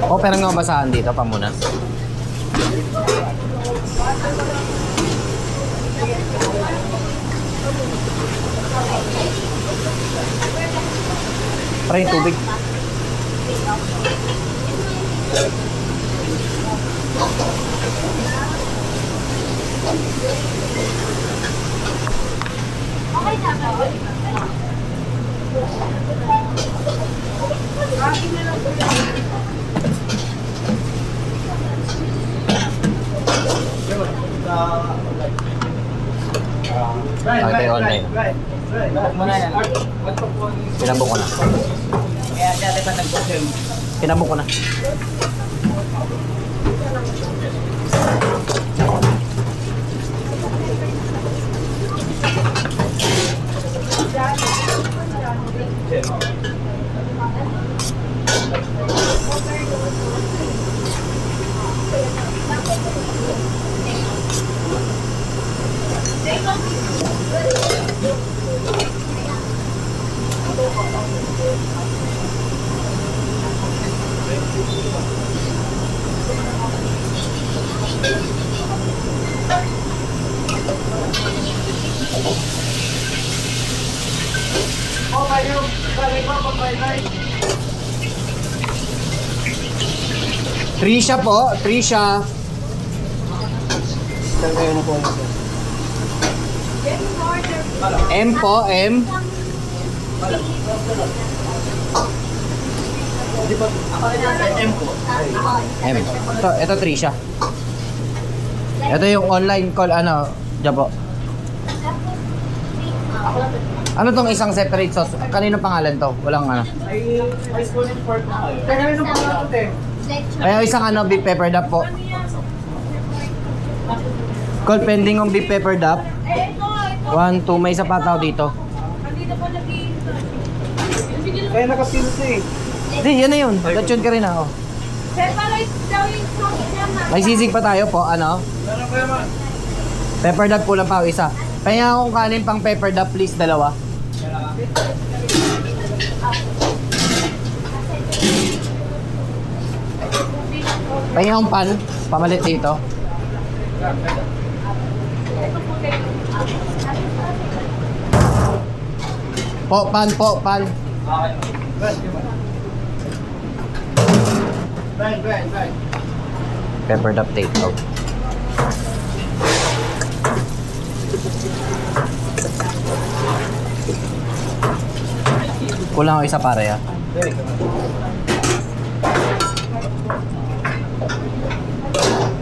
O, pero nga basahan dito, pamunas. Para yung tubig. Okay na ba? Ito yung online. Pinabok ko na. Kaya dati pa nag-book. Pinabok ko na. Trisha po, Trisha. Saan kayo na po? M po, M. M. Ito Trisha. Ito yung online call, ano, dyan po. Ano tong isang separate sauce? Kanino pangalan to? Walang ano. Ay, ice cream and pork na kayo. Kaya kanino pangalan to, Kaya isang ano, beef pepper duck po. Call pending on beef pepper duck. 1, 2, may isa pa tao dito. Kaya nakapil ito eh. Hindi, yan na yun. Lechon ka rin ako. Separate daw yung sauce niya, ma'am. May sisig pa tayo po, ano? Ano kaya man? Pepper duck po lang pa, isa. Kaya akong kanin pang pepper duck, please, dalawa. Kaya akong pan, pamalit dito. Po, pan, po, pan. Right. Pepper duck take out. Kulang ako isa pare ah.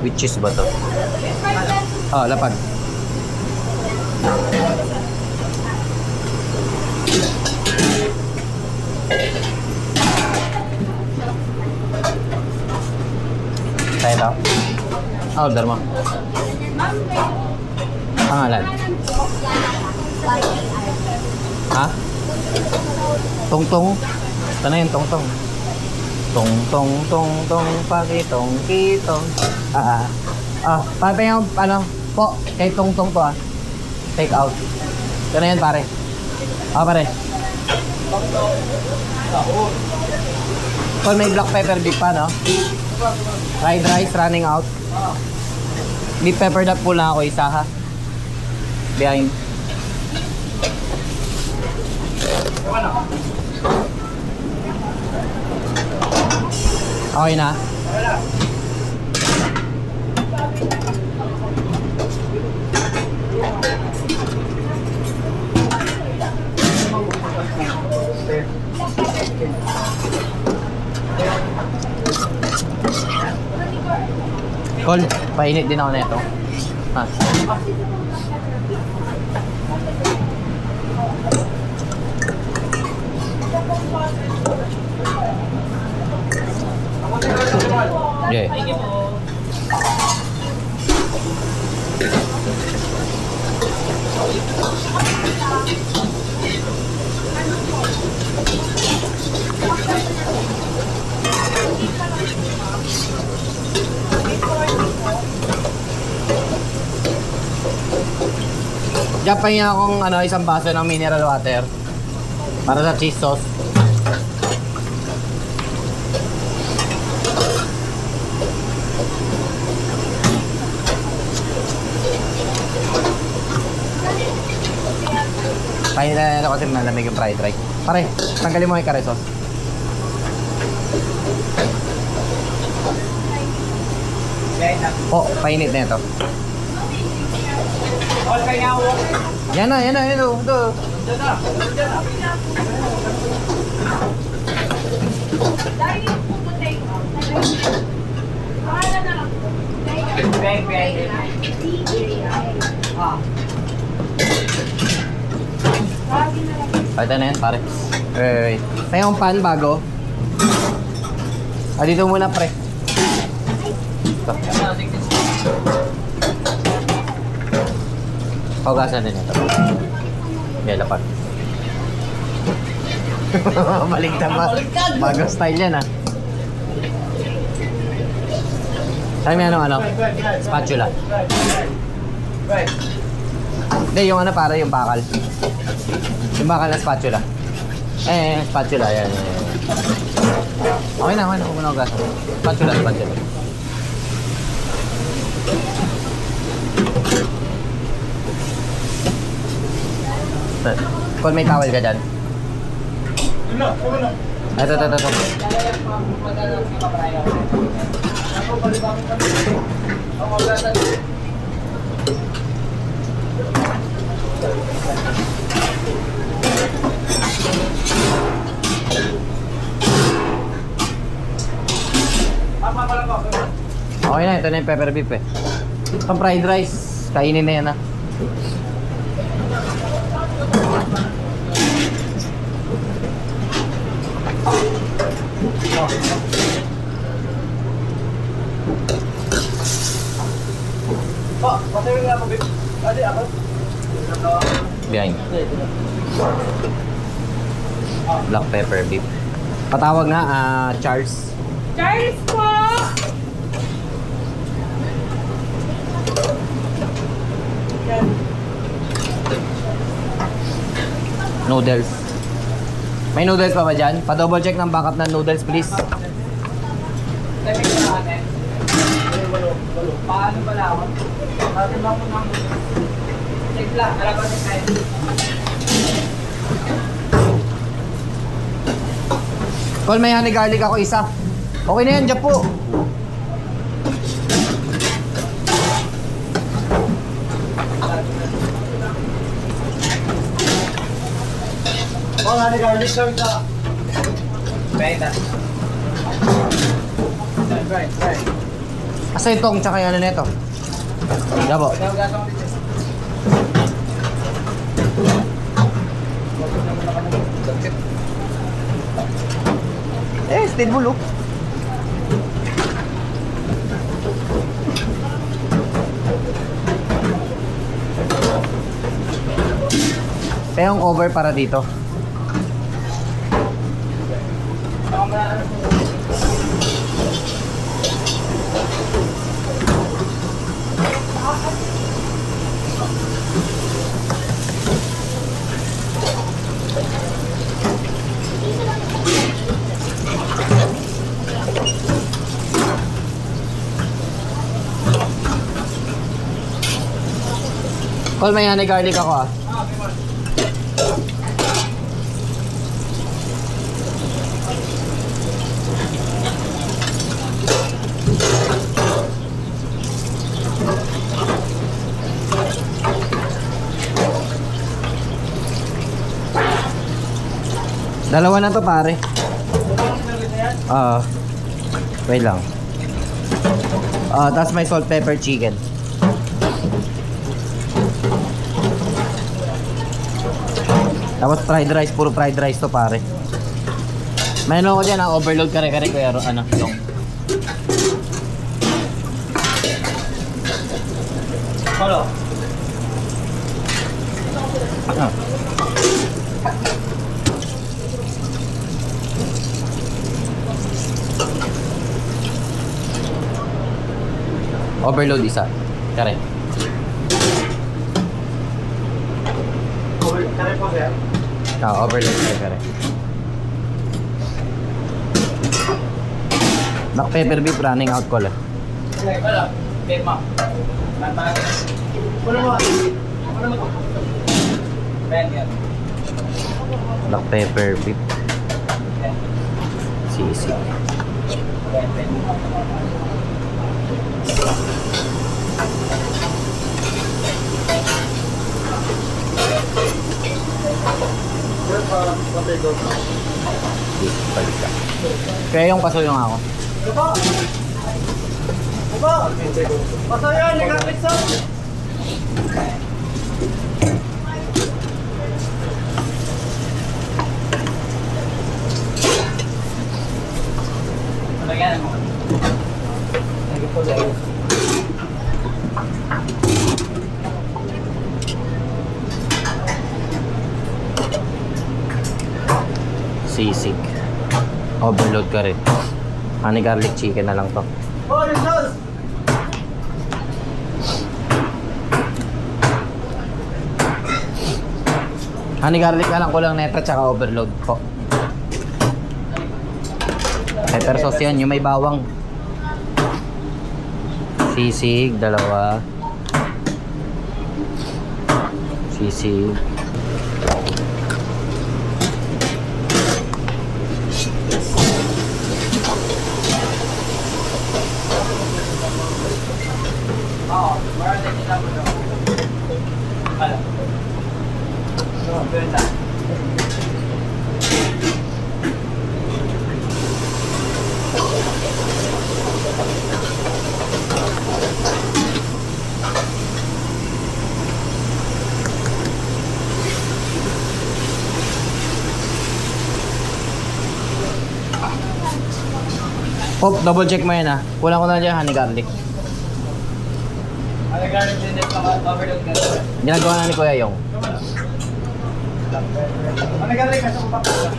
With cheese ba to? Oh, lapag. Tayo daw. Ah, order mo. Pangalan? Ha? Tongtong? Ano yung tongtong? Tong, pakitong, kitong. Pare yung, ano, po, kay tongtong to ah. Take out. Ano yan pare? Pare. Kung may black pepper beef pa, no? Fried rice running out. Beef pepper duck po lang ako isa ha. Behind. Okay na? Col, painit din ako nito. Ha. Yeah. Diyan pa niya akong isang baso ng mineral water para sa cheese sauce. Kaya na kasi malamig yung fried rice. Pare, tanggalin mo yung curry sauce. Po, painit na ito. All kaya ako. Yan na. Ito. Diyan na. Dahil yung food to take out. Pangalan na lang po. Bang. Ah. Palitan na yan, pare. Wait. Tayo yung pan bago. Dito muna, pre. Ito. Paugasan din ito. Yan, lapad. Baligtad ba? Bago style yan, ah. Saan may spatula. Right. Hindi, yung para yung bakal. Yung bakal na spatula. Spatula, yan. Okay na. Huwag mo na ugasan. Spatula. Kung may towel ka dyan. Ito. Okay na, ito na yung pepper beef eh. Pang fried rice, kainin na yan ah. Pasawin nga ako, babe. Adi, ako. Behind. Black pepper beef. Patawag nga, Charles. Charles po! Noodles. May noodles pa ba dyan? Pa-double check ng backup ng noodles, please. Lamig na natin. Walo. Paano pala ako? Natin ba po ng... Check lang. Alam ba niya tayo? Call, may honey garlic ako isa. Okay na yan, dyan po. Oh, nga garlic sir ka. Benta. Right. Asa itong tsaka yung nito? Dabo. Gasong dito. Still bulo. Kaya yung over para dito. Call, may honey garlic ako ah. Dalawa na to pare. Wait lang. Tapos may salt pepper chicken. Tapos fried rice, puro fried rice to pare. May ko dyan, overload kare-kare ko yung yung. Halo. Ah. Overload isa. Kare. Kare po, sir. Overload isa kare. Black pepper beef running out ko lang. Wala. Okay, ma'am. Nantay. Wala mo. Wala mo. Ben, yan. Black pepper beef. Ben. Sisig. Ben, ben. Sisig palika. Kaya yung paso yung ako. Ito! Ito! Paso yan! Ligapit sa! Lagyan mo. Lagyan po dahil. Sisig. Overload ka rin. Honey garlic chicken na lang to. Oh, yung sauce! Honey garlic na lang ko lang neta tsaka overload po. Pepper sauce yan, yung may bawang. Sisig, dalawa. Sisig. Oo, marami din lang mo. Ano? Good na. Pop, double check mo yan ha. Kulang ko na dyan honey garlic. Ano galing din dito mga overload ka? Ginagawa na ni Kuya Yong. Ano galing ka sa kapatid?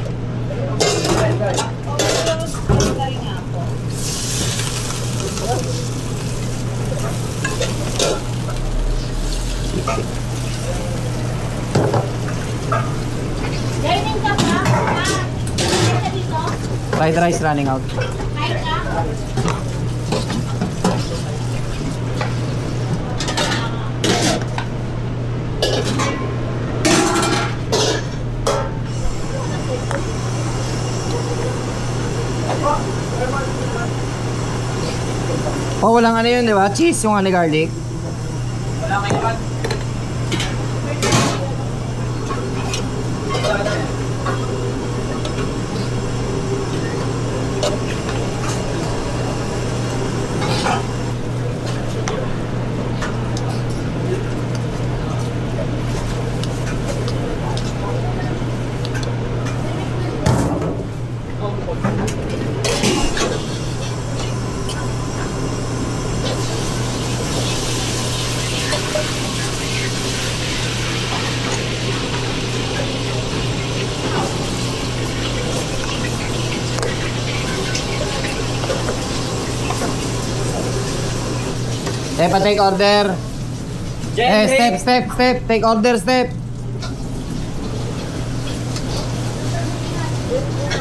Dining ka pa? Kaya ka dito? Fried rice running out. Kain ka? Oh, walang ano yun, di ba? Cheese yung honey garlic. Wala kayo naman. Take order. Step. Take order, step.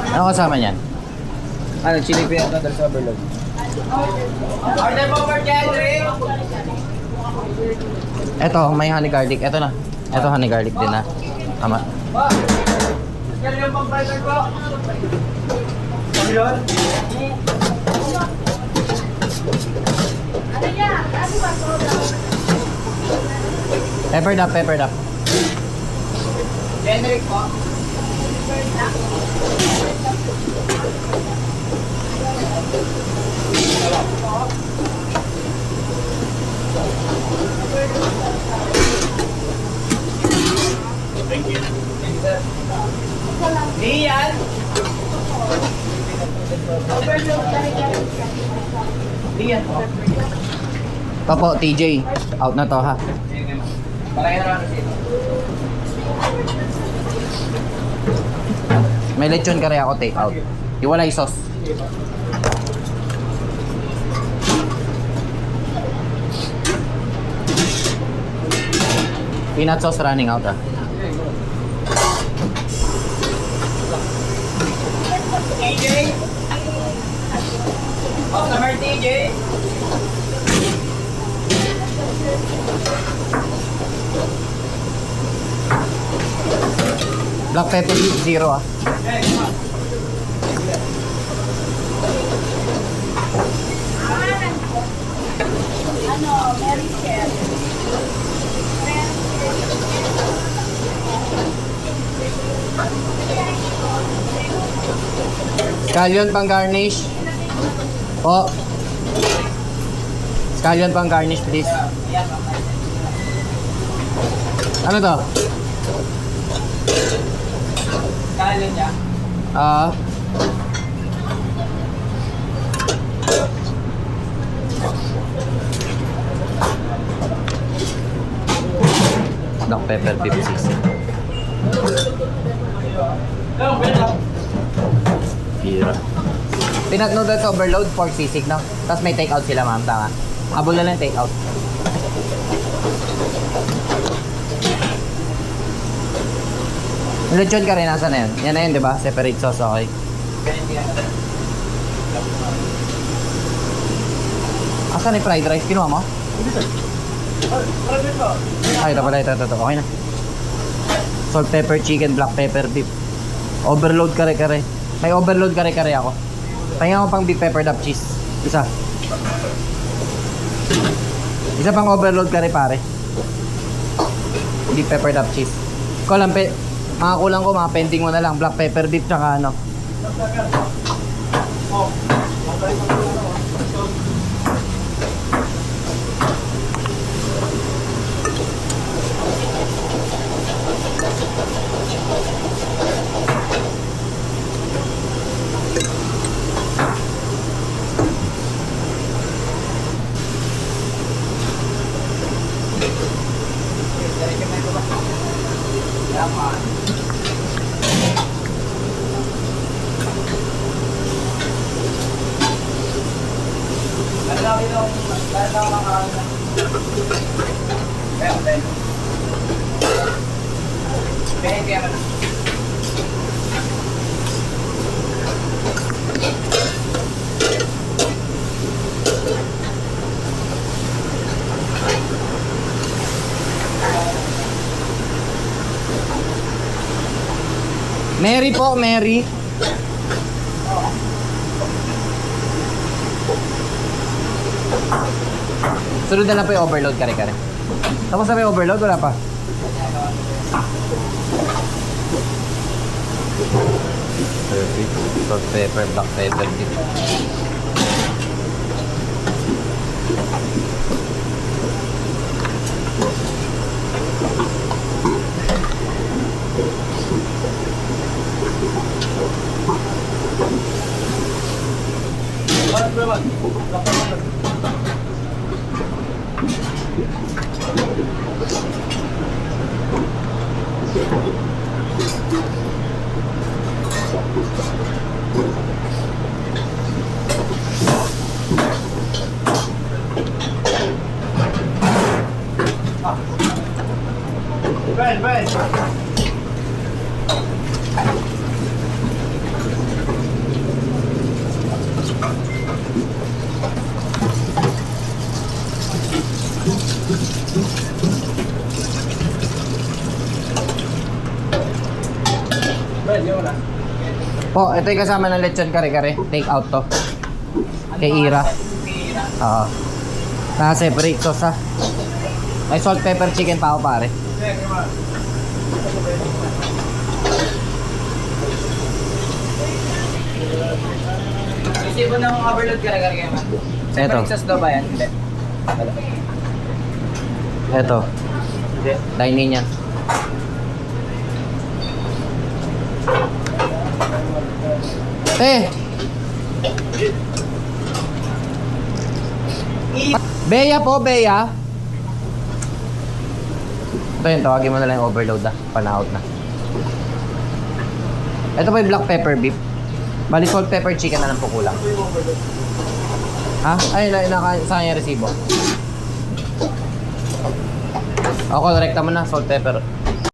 Ano kasama niyan? Ano, chili peanut noodles overload. Order mo for Jerry! Eto, may honey garlic. Eto na. Eto honey garlic din na. Tama. Ba! Yan yung pang-fighter ko! Ano yun? Ano yan? Ano ba? Pepper duck. Generic po. Thank you. Iyan! Iyan po. Ito po, TJ. Out na to ha. Palagay na lang dito. May lechon kare ako take out. Iwalay sauce. Peanut sauce running out ah. TJ. Customer TJ. Black pepper beef zero ah. Ano, Mary Shell. Scallion pang garnish. Po. Scallion pang garnish please. Ano to? Kala niya. Ah. Black pepper beef sisig. Hira. Peanut noodles overload, pork sisig, no? Tapos may take out sila, ma'am, tama? Abol na lang take out. Lechon ka rin, nasa na yun? Yan na yun, di ba? Separate sauce, okay. Asan yung fried rice? Kinuha mo? Ay, ito pala, ito. Okay na. Salt, pepper, chicken, black pepper, beef. Overload kare-kare. May overload kare-kare ako. Pahinga ko pang beef pepper dap cheese. Isa. Isa pang overload kare pare. Beef pepper dap cheese. Ko lang mga kulang ko, mga pending mo na lang. Black pepper beef tsaka ano. Mary po, Mary. Sunod na lang po yung overload kare-kare. Tapos na ba yung overload? Wala pa. Perfect. Salt, pepper, black pepper, beef. Ben. Po, ito yung kasama ng lechon kare-kare. Take out to. Kay Ira. Oo. Naka-separate sauce ha. May salt, pepper, chicken pa ako pare. Isipo ng overload kare-kare kayo man. Separate sauce daw ba yan? Hindi. Ito. Hindi. Dine-in yan. Beya po, Beya. Ito yun, tawagin mo na lang yung overload na. Pan-out na. Ito po yung black pepper beef. Bali salt pepper chicken na lang po kulang. Ha? Ay, sa kanya resibo. Ako, rekta mo na, salt pepper.